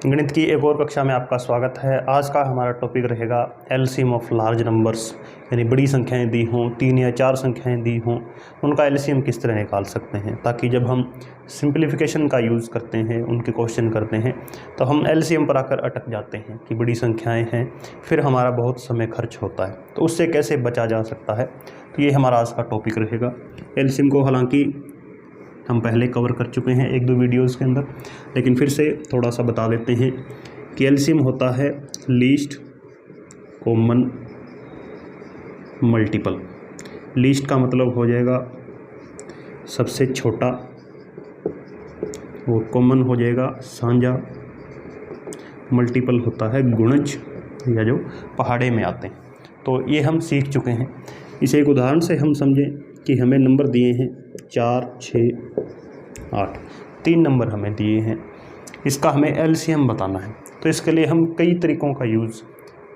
गणित की एक और कक्षा में आपका स्वागत है। आज का हमारा टॉपिक रहेगा एलसीएम ऑफ लार्ज नंबर्स, यानी बड़ी संख्याएं दी हों, 3 या 4 संख्याएं दी हों, उनका एलसीएम किस तरह निकाल सकते हैं, ताकि जब हम सिंप्लीफिकेशन का यूज़ करते हैं, उनके क्वेश्चन करते हैं, तो हम एलसीएम पर आकर अटक जाते हैं कि बड़ी संख्याएँ हैं, फिर हमारा बहुत समय खर्च होता है। तो उससे कैसे बचा जा सकता है, तो ये हमारा आज का टॉपिक रहेगा। एलसीएम को हालांकि हम पहले कवर कर चुके हैं 1-2 वीडियोज़ के अंदर, लेकिन फिर से थोड़ा सा बता देते हैं कि एलसीएम होता है लीस्ट कॉमन मल्टीपल। लीस्ट का मतलब हो जाएगा सबसे छोटा, और कॉमन हो जाएगा साझा, मल्टीपल होता है गुणज या जो पहाड़े में आते हैं। तो ये हम सीख चुके हैं। इसे एक उदाहरण से हम समझें कि हमें नंबर दिए हैं 4, 6, 8, 3 नंबर हमें दिए हैं, इसका हमें एलसीएम बताना है। तो इसके लिए हम कई तरीक़ों का यूज़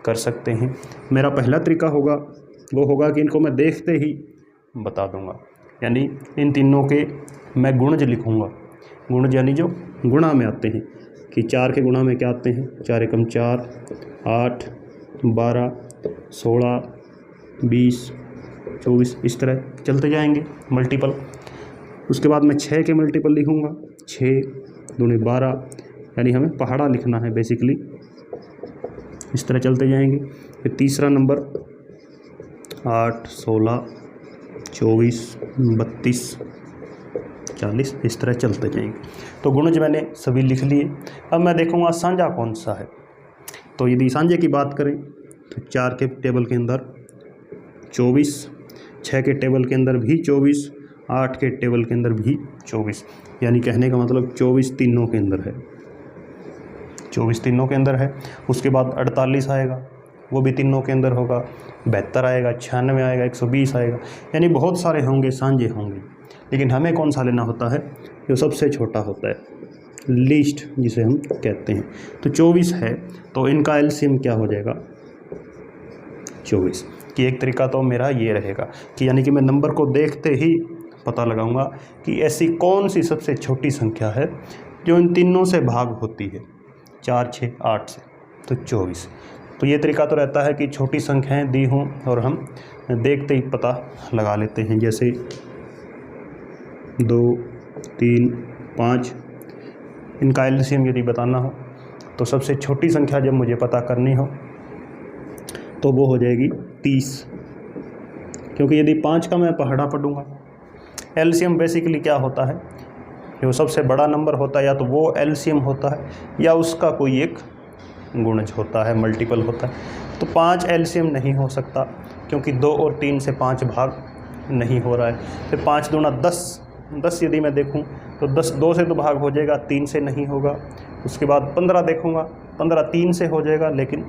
कर सकते हैं। मेरा पहला तरीका होगा वो होगा कि इनको मैं देखते ही बता दूंगा, यानी इन तीनों के मैं गुणज लिखूंगा। गुणज यानी जो गुणा में आते हैं, कि 4 के गुणा में क्या आते हैं, 4 एकम 4, 8, 12, 16, 20, 24, इस तरह चलते जाएंगे मल्टीपल। उसके बाद मैं 6 के मल्टीपल लिखूंगा, 6 दूनी 12, यानी हमें पहाड़ा लिखना है बेसिकली। इस तरह चलते जाएंगे। फिर तीसरा नंबर 8, 16, 24, 32, 40, इस तरह चलते जाएंगे। तो गुणज मैंने सभी लिख लिए। अब मैं देखूंगा साझा कौन सा है। तो यदि साझे की बात करें तो 4 के टेबल के अंदर 24, 6 के टेबल के अंदर भी 24, 8 के टेबल के अंदर भी 24, यानी कहने का मतलब 24 तीनों के अंदर है। 24 तीनों के अंदर है। उसके बाद 48 आएगा, वो भी तीनों के अंदर होगा। 72 आएगा, 96 आएगा, 120 आएगा, यानी बहुत सारे होंगे, साझे होंगे। लेकिन हमें कौन सा लेना होता है, जो सबसे छोटा होता है, लीस्ट जिसे हम कहते हैं। तो 24 है, तो इनका एलसीएम क्या हो जाएगा, 24। कि एक तरीका तो मेरा ये रहेगा कि यानी कि मैं नंबर को देखते ही पता लगाऊंगा कि ऐसी कौन सी सबसे छोटी संख्या है जो इन तीनों से भाग होती है, 4, 6, 8 से, तो 24। तो ये तरीका तो रहता है कि छोटी संख्याएं दी हों और हम देखते ही पता लगा लेते हैं। जैसे 2, 3, 5, इनका एलसीएम यदि बताना हो तो सबसे छोटी संख्या जब मुझे पता करनी हो तो वो हो जाएगी 30, क्योंकि यदि 5 का मैं पहाड़ा पढ़ूंगा। एलसीएम बेसिकली क्या होता है, जो सबसे बड़ा नंबर होता है या तो वो एलसीएम होता है या उसका कोई एक गुणज होता है, मल्टीपल होता है। तो 5 एलसीएम नहीं हो सकता, क्योंकि 2 और 3 से 5 भाग नहीं हो रहा है। फिर 5 दूना 10 यदि मैं देखूं तो 10 2 से तो भाग हो जाएगा, 3 से नहीं होगा। उसके बाद 15 देखूंगा, 15 3 से हो जाएगा, लेकिन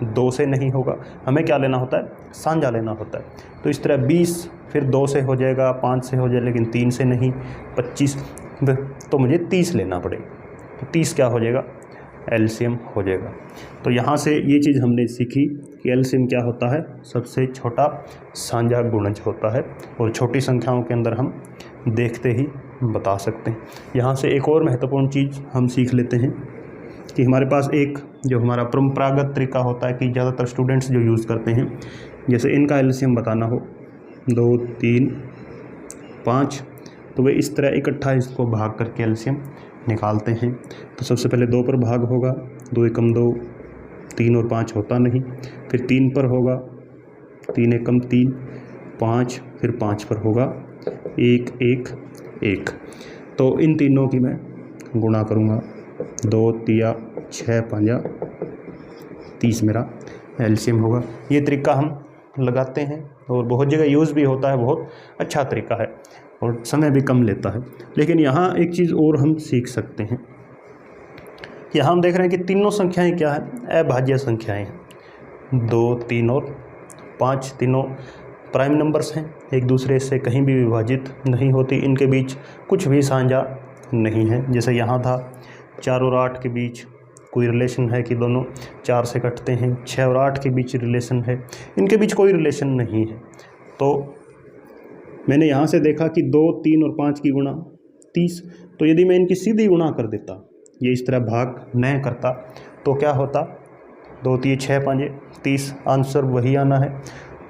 2 से नहीं होगा। हमें क्या लेना होता है, साझा लेना होता है। तो इस तरह 20 फिर 2 से हो जाएगा, 5 से हो जाएगा, लेकिन 3 से नहीं। 25, तो मुझे 30 लेना पड़ेगा। तो 30 क्या हो जाएगा, एलसीएम हो जाएगा। तो यहाँ से ये चीज़ हमने सीखी कि एलसीएम क्या होता है, सबसे छोटा साझा गुणज होता है, और छोटी संख्याओं के अंदर हम देखते ही बता सकते हैं। यहाँ से एक और महत्वपूर्ण चीज़ हम सीख लेते हैं कि हमारे पास एक जो हमारा परंपरागत तरीका होता है कि ज़्यादातर स्टूडेंट्स जो यूज़ करते हैं, जैसे इनका एलसीएम बताना हो 2, 3, 5, तो वे इस तरह इकट्ठा इसको भाग करके एलसीएम निकालते हैं। तो सबसे पहले 2 पर भाग होगा, 2 एकम 2, 3 और 5 होता नहीं। फिर 3 पर होगा, 3 एकम 3, 5, फिर 5 पर होगा 1, 1, 1। तो इन तीनों की मैं गुणा करूँगा, 2 तिया 6 5 30 मेरा एलसीएम होगा। ये तरीका हम लगाते हैं और बहुत जगह यूज़ भी होता है, बहुत अच्छा तरीका है और समय भी कम लेता है। लेकिन यहाँ एक चीज़ और हम सीख सकते हैं, यहाँ हम देख रहे हैं कि तीनों संख्याएं क्या हैं, अभाज्य संख्याएं हैं। 2, 3 और 5 तीनों प्राइम नंबर्स हैं, एक दूसरे से कहीं भी विभाजित नहीं होती, इनके बीच कुछ भी साझा नहीं है। जैसे यहाँ था 4 और 8 के बीच कोई रिलेशन है कि दोनों 4 से कटते हैं, 6 और 8 के बीच रिलेशन है, इनके बीच कोई रिलेशन नहीं है। तो मैंने यहाँ से देखा कि 2, 3 और 5 की गुणा 30, तो यदि मैं इनकी सीधी गुणा कर देता ये इस तरह भाग न करता तो क्या होता, 2 3 6 5 30, आंसर वही आना है।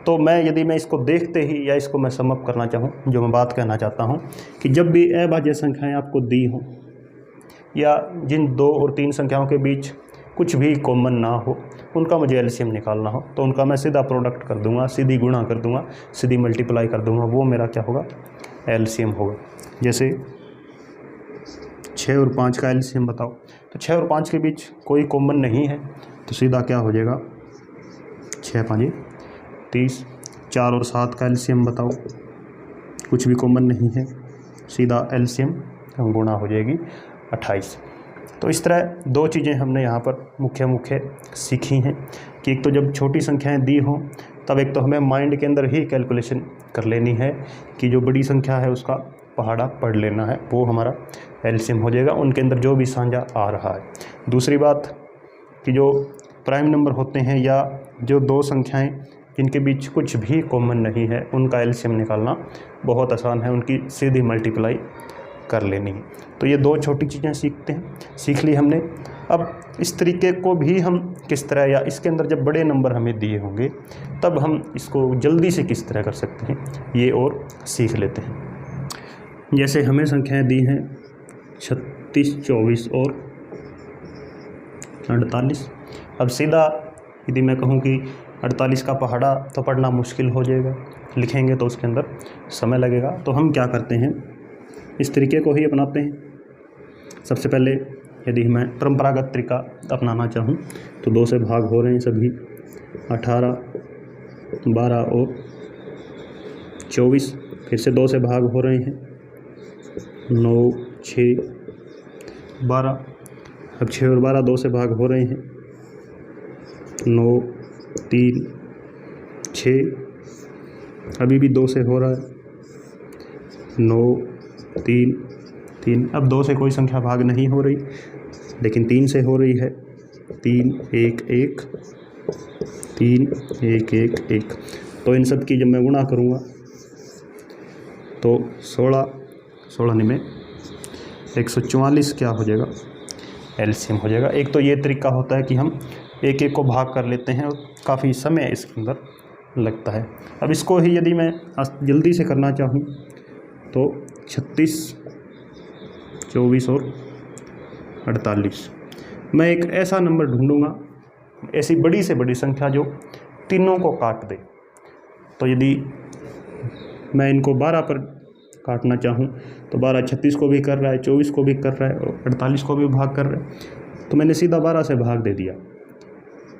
तो यदि मैं इसको देखते ही या इसको मैं समअप करना चाहूँ, जो मैं बात कहना चाहता हूँ कि जब भी अभाज्य संख्याएं आपको दी हों या जिन 2 और 3 संख्याओं के बीच कुछ भी कॉमन ना हो, उनका मुझे एलसीएम निकालना हो, तो उनका मैं सीधा प्रोडक्ट कर दूंगा, सीधी गुणा कर दूंगा, सीधी मल्टीप्लाई कर दूंगा, वो मेरा क्या होगा, एलसीएम होगा। जैसे 6 और 5 का एलसीएम बताओ, तो 6 और 5 के बीच कोई कॉमन नहीं है, तो सीधा क्या हो जाएगा, 6 5 30। 4 और 7 का एलसीएम बताओ, कुछ भी कॉमन नहीं है, सीधा एलसीएम गुणा हो जाएगी 28। तो इस तरह 2 चीज़ें हमने यहाँ पर मुख्य सीखी हैं कि एक तो जब छोटी संख्याएं दी हों तब एक तो हमें माइंड के अंदर ही कैलकुलेशन कर लेनी है कि जो बड़ी संख्या है उसका पहाड़ा पढ़ लेना है, वो हमारा एलसीएम हो जाएगा, उनके अंदर जो भी साझा आ रहा है। दूसरी बात कि जो प्राइम नंबर होते हैं या जो 2 संख्याएं जिनके बीच कुछ भी कॉमन नहीं है, उनका एलसीएम निकालना बहुत आसान है, उनकी सीधी मल्टीप्लाई कर लेनी है। तो ये 2 छोटी चीज़ें सीख ली हमने। अब इस तरीके को भी हम किस तरह, या इसके अंदर जब बड़े नंबर हमें दिए होंगे तब हम इसको जल्दी से किस तरह कर सकते हैं, ये और सीख लेते हैं। जैसे हमें संख्याएं दी हैं 36, 24 और 48। अब सीधा यदि मैं कहूँ कि 48 का पहाड़ा तो पढ़ना मुश्किल हो जाएगा, लिखेंगे तो उसके अंदर समय लगेगा, तो हम क्या करते हैं, इस तरीके को ही अपनाते हैं। सबसे पहले यदि मैं परंपरागत तरीका अपनाना चाहूँ तो 2 से भाग हो रहे हैं सभी, 18, 12 और 24, फिर से 2 से भाग हो रहे हैं, 9, 6, 12। अब 6 और 12 2 से भाग हो रहे हैं, 9, 3, 6, अभी भी 2 से हो रहा है, 9, 3, 3। अब 2 से कोई संख्या भाग नहीं हो रही, लेकिन 3 से हो रही है, 3, 1, 1, 3, 1, 1, 1। तो इन सब की जब मैं गुणा करूँगा तो 16 में 144 क्या हो जाएगा, एलसीएम हो जाएगा। एक तो ये तरीका होता है कि हम एक एक को भाग कर लेते हैं और काफ़ी समय इसके अंदर लगता है। अब इसको ही यदि मैं जल्दी से करना चाहूँ तो 36, 24 और 48, मैं एक ऐसा नंबर ढूंढूंगा, ऐसी बड़ी से बड़ी संख्या जो तीनों को काट दे। तो यदि मैं इनको 12 पर काटना चाहूँ तो 12 36 को भी कर रहा है, 24 को भी कर रहा है और 48 को भी भाग कर रहा है, तो मैंने सीधा 12 से भाग दे दिया।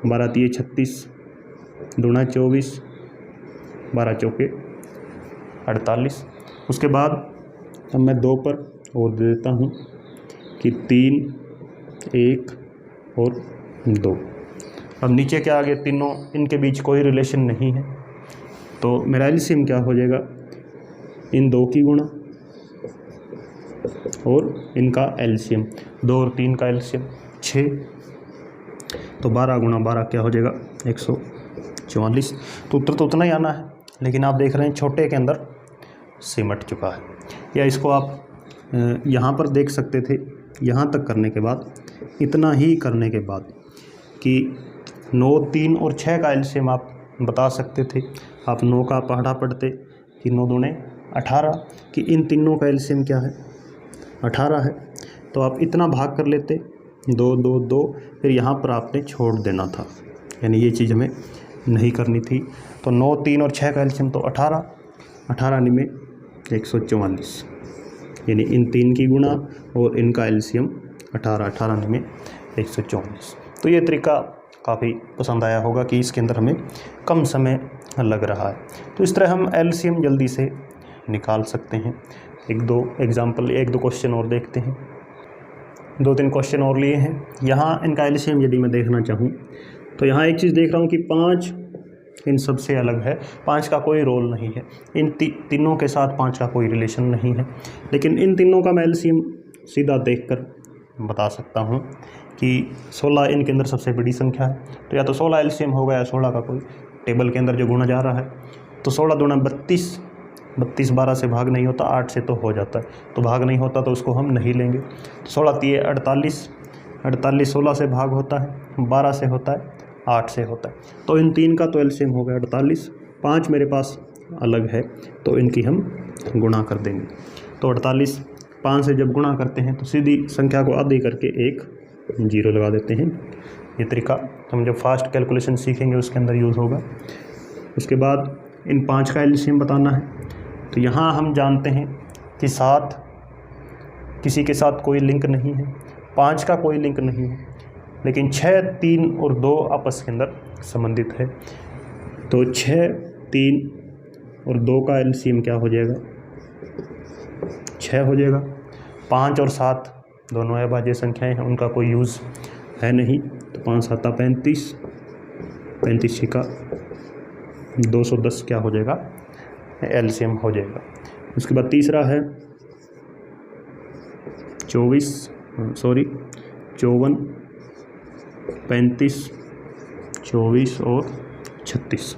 12 3 36, 2 24, 12 चौके 48। उसके बाद अब मैं 2 पर और दे देता हूँ कि 3, 1 और 2। अब नीचे क्या आ गया, तीनों, इनके बीच कोई रिलेशन नहीं है, तो मेरा एलसीएम क्या हो जाएगा, इन 2 की गुणा और इनका एलसीएम, 2 और 3 का एलसीएम 6, तो 12 गुणा 12 क्या हो जाएगा, 144। तो उत्तर तो उतना ही आना है, लेकिन आप देख रहे हैं छोटे के अंदर सिमट चुका है। या इसको आप यहाँ पर देख सकते थे, यहाँ तक करने के बाद, इतना ही करने के बाद कि 9, 3 और 6 का एलसीएम आप बता सकते थे। आप 9 का पहाड़ा पढ़ते कि 9 दूने 18, कि इन तीनों का एलसीएम क्या है, 18 है, तो आप इतना भाग कर लेते, 2 2 2, फिर यहाँ पर आपने छोड़ देना था, यानी ये चीज़ हमें नहीं करनी थी। तो 9, 3 और 6 का एलसीएम तो 18, 18 में 144, यानी इन 3 की गुणा और इनका एलसीएम 18, 18 में 144। तो ये तरीका काफ़ी पसंद आया होगा कि इसके अंदर हमें कम समय लग रहा है। तो इस तरह हम एलसीएम जल्दी से निकाल सकते हैं। 1-2 एग्जाम्पल, 1-2 क्वेश्चन और देखते हैं। 2-3 क्वेश्चन और लिए हैं। यहाँ इनका एलसीएम यदि मैं देखना चाहूँ तो यहाँ एक चीज़ देख रहा हूँ कि 5 इन सब से अलग है, 5 का कोई रोल नहीं है, इन तीनों के साथ 5 का कोई रिलेशन नहीं है, लेकिन इन तीनों का मैं एलसीएम सीधा देखकर बता सकता हूँ कि 16 इनके अंदर सबसे बड़ी संख्या है, तो या तो 16 एलसीएम होगा या 16 का कोई टेबल के अंदर जो गुणा जा रहा है। तो 16 दूना 32, 32 12 से भाग नहीं होता, 8 से तो हो जाता है, तो भाग नहीं होता तो उसको हम नहीं लेंगे। 16 3 48, 48 16 से भाग होता है, 12 से होता है, 8 से होता है। तो इन तीन का तो एलसीएम हो गया 48। 5 मेरे पास अलग है तो इनकी हम गुणा कर देंगे। तो 48 5 से जब गुणा करते हैं तो सीधी संख्या को आधी करके एक 0 लगा देते हैं। ये तरीका हम जब फास्ट कैलकुलेशन सीखेंगे उसके अंदर यूज़ होगा। उसके बाद इन 5 का एलसीएम बताना है। तो यहाँ हम जानते हैं कि 7 किसी के साथ कोई लिंक नहीं है, 5 का कोई लिंक नहीं है, लेकिन 6 3 और 2 आपस के अंदर संबंधित है। तो 6 3 और 2 का एलसीएम क्या हो जाएगा? 6 हो जाएगा। 5 और 7 दोनों अभाज्य संख्याएं हैं, उनका कोई यूज़ है नहीं। तो 5 7 35, 35 का 210 क्या हो जाएगा? एलसीएम हो जाएगा। उसके बाद तीसरा है 54, 35, 24 और 36।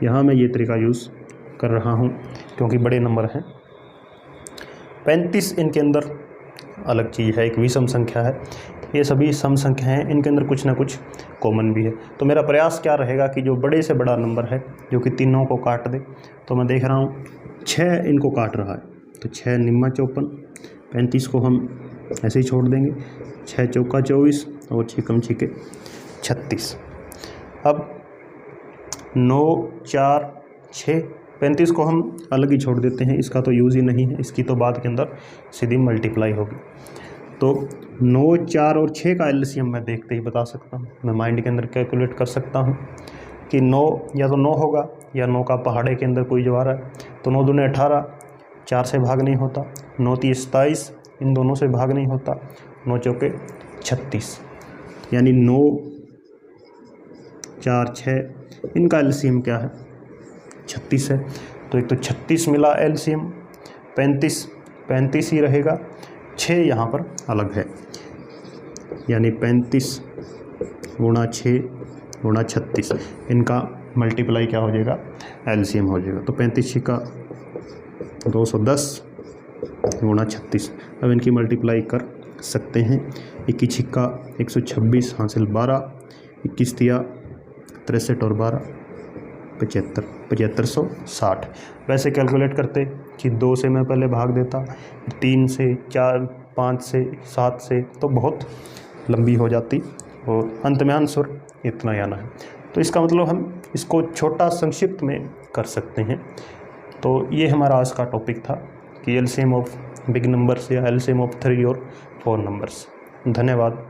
यहाँ मैं ये तरीका यूज़ कर रहा हूँ क्योंकि बड़े नंबर हैं। 35 इनके अंदर अलग चीज़ है, एक विषम संख्या है। ये सभी सम संख्या हैं, इनके अंदर कुछ ना कुछ कॉमन भी है। तो मेरा प्रयास क्या रहेगा कि जो बड़े से बड़ा नंबर है जो कि तीनों को काट दे। तो मैं देख रहा हूँ 6 इनको काट रहा है, तो 6 निम्मा 54, 35 को हम ऐसे ही छोड़ देंगे। 6 चौका 24 और 6 कम 6 के 36। अब 9 4 6, 35 को हम अलग ही छोड़ देते हैं, इसका तो यूज़ ही नहीं है, इसकी तो बाद के अंदर सीधी मल्टीप्लाई होगी। तो 9 4 और 6 का एलसीएम मैं देखते ही बता सकता हूँ। मैं माइंड के अंदर कैलकुलेट कर सकता हूँ कि 9 या तो 9 होगा या 9 का पहाड़े के अंदर कोई जो आ रहा है। तो 9 दूने 18, 4 से भाग नहीं होता। 9 3 27, इन दोनों से भाग नहीं होता। 9 चौके 36, यानी 9 4 6 इनका एलसीएम क्या है? 36 है। तो एक तो 36 मिला एलसीएम, 35 ही रहेगा, 6 यहाँ पर अलग है, यानी 35 गुणा 6 गुणा 36, इनका मल्टीप्लाई क्या हो जाएगा? एलसीएम हो जाएगा। तो 35 का 210 गुणा 36। अब इनकी मल्टीप्लाई कर सकते हैं। 21 छिक्का 126 हासिल 12, 21 तिया 63 और 12 75, 7560। वैसे कैलकुलेट करते कि 2 से मैं पहले भाग देता, 3 से 4 5 से 7 से, तो बहुत लंबी हो जाती और अंत में आंसर इतना ही आना है। तो इसका मतलब हम इसको छोटा संक्षिप्त में कर सकते हैं। तो ये हमारा आज का टॉपिक था कि एलसीएम ऑफ बिग नंबर्स या एलसीएम ऑफ 3 और 4 नंबर्स। धन्यवाद।